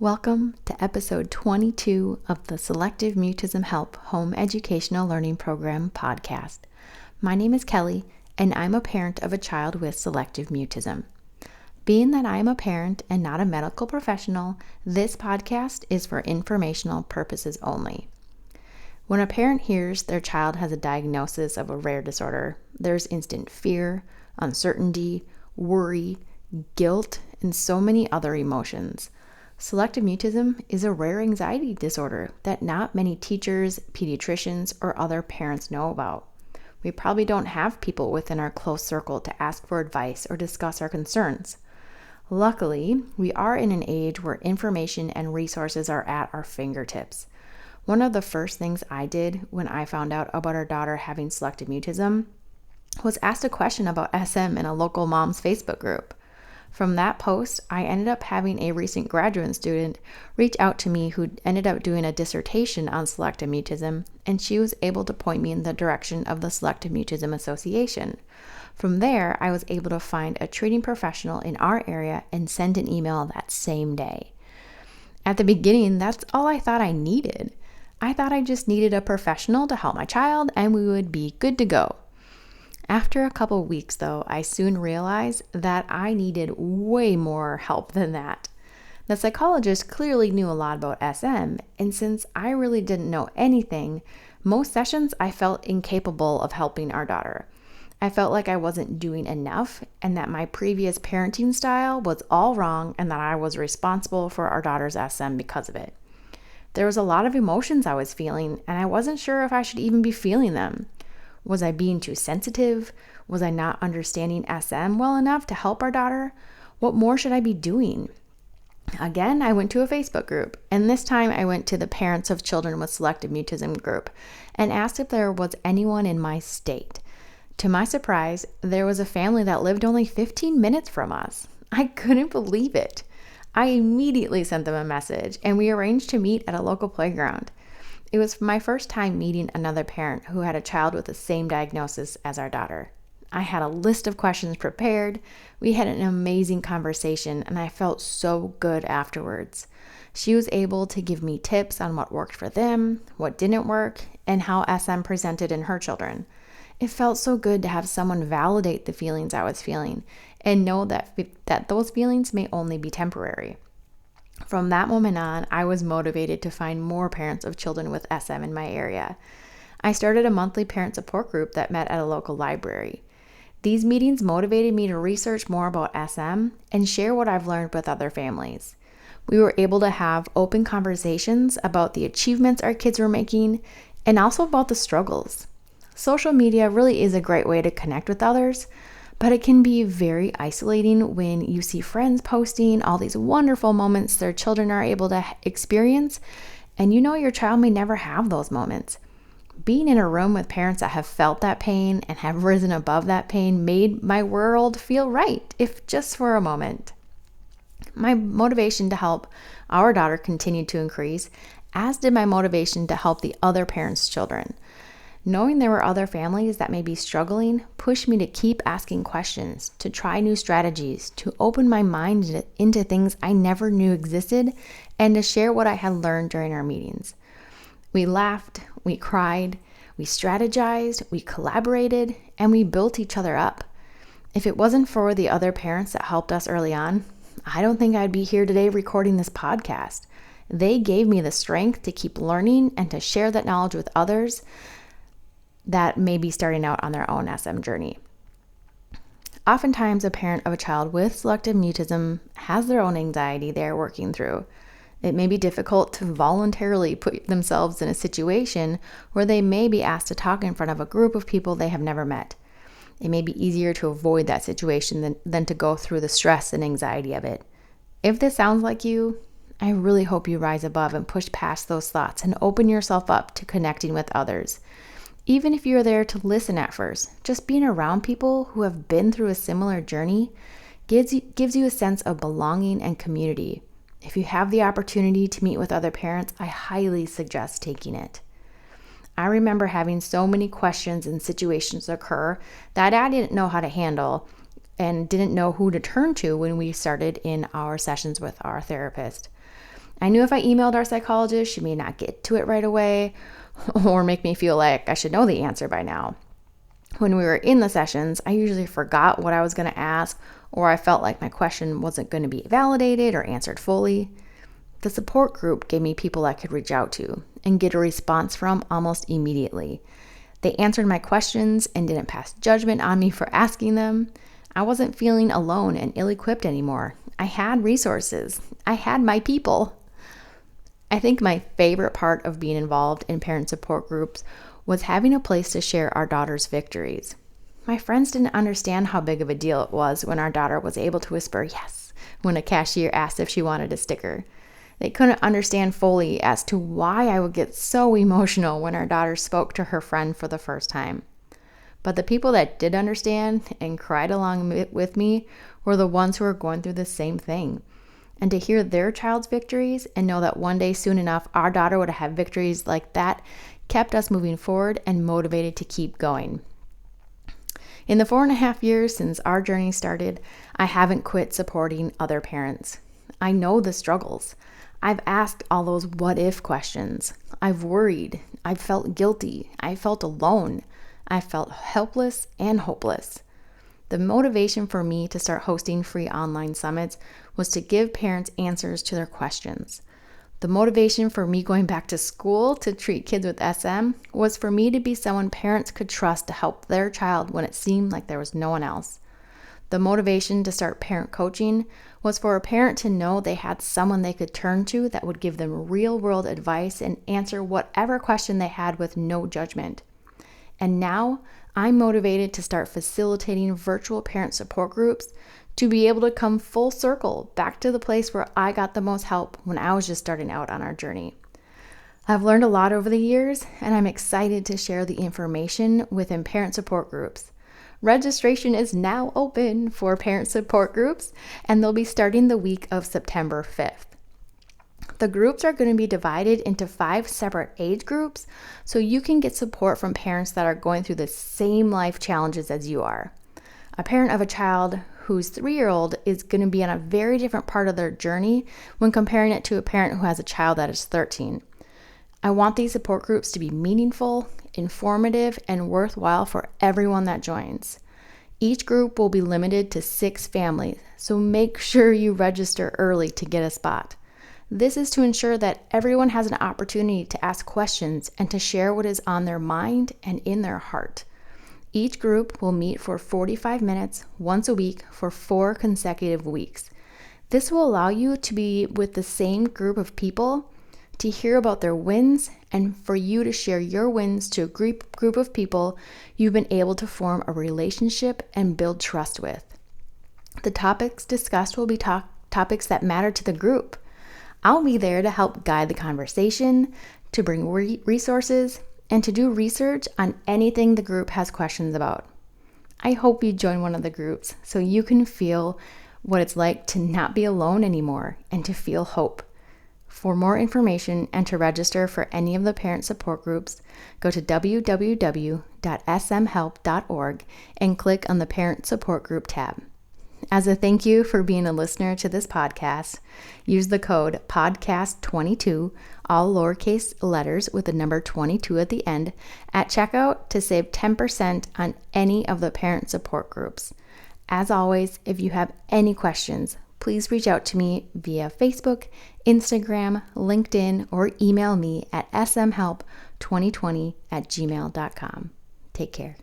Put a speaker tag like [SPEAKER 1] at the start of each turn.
[SPEAKER 1] Welcome to episode 22 of the Selective Mutism H.E.L.P Home Educational Learning Program podcast. My name is Kelly, and I'm a parent of a child with selective mutism. Being that I am a parent and not a medical professional, this podcast is for informational purposes only. When a parent hears their child has a diagnosis of a rare disorder, there's instant fear, uncertainty, worry, guilt, and so many other emotions. Selective mutism is a rare anxiety disorder that not many teachers, pediatricians, or other parents know about. We probably don't have people within our close circle to ask for advice or discuss our concerns. Luckily, we are in an age where information and resources are at our fingertips. One of the first things I did when I found out about our daughter having selective mutism was asked a question about SM in a local mom's Facebook group. From that post, I ended up having a recent graduate student reach out to me who ended up doing a dissertation on selective mutism, and she was able to point me in the direction of the Selective Mutism Association. From there, I was able to find a treating professional in our area and send an email that same day. At the beginning, that's all I thought I needed. I thought I just needed a professional to help my child and we would be good to go. After a couple weeks, though, I soon realized that I needed way more help than that. The psychologist clearly knew a lot about SM, and since I really didn't know anything, most sessions I felt incapable of helping our daughter. I felt like I wasn't doing enough and that my previous parenting style was all wrong and that I was responsible for our daughter's SM because of it. There was a lot of emotions I was feeling, and I wasn't sure if I should even be feeling them. Was I being too sensitive? Was I not understanding SM well enough to help our daughter? What more should I be doing? Again, I went to a Facebook group, and this time I went to the Parents of Children with Selective Mutism group and asked if there was anyone in my state. To my surprise, there was a family that lived only 15 minutes from us. I couldn't believe it. I immediately sent them a message, and we arranged to meet at a local playground. It was my first time meeting another parent who had a child with the same diagnosis as our daughter. I had a list of questions prepared. We had an amazing conversation, and I felt so good afterwards. She was able to give me tips on what worked for them, what didn't work, and how SM presented in her children. It felt so good to have someone validate the feelings I was feeling and know that those feelings may only be temporary. From that moment on, I was motivated to find more parents of children with SM in my area. I started a monthly parent support group that met at a local library. These meetings motivated me to research more about SM and share what I've learned with other families. We were able to have open conversations about the achievements our kids were making and also about the struggles. Social media really is a great way to connect with others, but it can be very isolating when you see friends posting all these wonderful moments their children are able to experience, and you know your child may never have those moments. Being in a room with parents that have felt that pain and have risen above that pain made my world feel right, if just for a moment. My motivation to help our daughter continued to increase, as did my motivation to help the other parents' children. Knowing there were other families that may be struggling pushed me to keep asking questions, to try new strategies, to open my mind into things I never knew existed, and to share what I had learned during our meetings. We laughed, we cried, we strategized, we collaborated, and we built each other up. If it wasn't for the other parents that helped us early on, I don't think I'd be here today recording this podcast. They gave me the strength to keep learning and to share that knowledge with others that may be starting out on their own SM journey. Oftentimes, a parent of a child with selective mutism has their own anxiety they're working through. It may be difficult to voluntarily put themselves in a situation where they may be asked to talk in front of a group of people they have never met. It may be easier to avoid that situation than to go through the stress and anxiety of it. If this sounds like you, I really hope you rise above and push past those thoughts and open yourself up to connecting with others. Even if you're there to listen at first, just being around people who have been through a similar journey gives you a sense of belonging and community. If you have the opportunity to meet with other parents, I highly suggest taking it. I remember having so many questions and situations occur that I didn't know how to handle and didn't know who to turn to when we started in our sessions with our therapist. I knew if I emailed our psychologist, she may not get to it right away or make me feel like I should know the answer by now. When we were in the sessions, I usually forgot what I was going to ask, or I felt like my question wasn't going to be validated or answered fully. The support group gave me people I could reach out to and get a response from almost immediately. They answered my questions and didn't pass judgment on me for asking them. I wasn't feeling alone and ill-equipped anymore. I had resources. I had my people. I think my favorite part of being involved in parent support groups was having a place to share our daughter's victories. My friends didn't understand how big of a deal it was when our daughter was able to whisper yes when a cashier asked if she wanted a sticker. They couldn't understand fully as to why I would get so emotional when our daughter spoke to her friend for the first time. But the people that did understand and cried along with me were the ones who were going through the same thing. And to hear their child's victories and know that one day soon enough our daughter would have victories like that kept us moving forward and motivated to keep going. In the 4.5 years since our journey started, I haven't quit supporting other parents. I know the struggles. I've asked all those what if questions. I've worried. I've felt guilty. I felt alone. I felt helpless and hopeless. The motivation for me to start hosting free online summits was to give parents answers to their questions. The motivation for me going back to school to treat kids with SM was for me to be someone parents could trust to help their child when it seemed like there was no one else. The motivation to start parent coaching was for a parent to know they had someone they could turn to that would give them real-world advice and answer whatever question they had with no judgment. And now I'm motivated to start facilitating virtual parent support groups to be able to come full circle back to the place where I got the most help when I was just starting out on our journey. I've learned a lot over the years, and I'm excited to share the information within parent support groups. Registration is now open for parent support groups, and they'll be starting the week of September 5th. The groups are going to be divided into 5 separate age groups, so you can get support from parents that are going through the same life challenges as you are. A parent of a child whose 3-year-old is going to be on a very different part of their journey when comparing it to a parent who has a child that is 13. I want these support groups to be meaningful, informative, and worthwhile for everyone that joins. Each group will be limited to 6 families, so make sure you register early to get a spot. This is to ensure that everyone has an opportunity to ask questions and to share what is on their mind and in their heart. Each group will meet for 45 minutes once a week for 4 consecutive weeks. This will allow you to be with the same group of people, to hear about their wins, and for you to share your wins to a group of people you've been able to form a relationship and build trust with. The topics discussed will be topics that matter to the group. I'll be there to help guide the conversation, to bring resources, and to do research on anything the group has questions about. I hope you join one of the groups so you can feel what it's like to not be alone anymore and to feel hope. For more information and to register for any of the parent support groups, go to www.smhelp.org and click on the Parent Support Group tab. As a thank you for being a listener to this podcast, use the code PODCAST22, all lowercase letters with the number 22 at the end, at checkout to save 10% on any of the parent support groups. As always, if you have any questions, please reach out to me via Facebook, Instagram, LinkedIn, or email me at smhelp2020@gmail.com. Take care.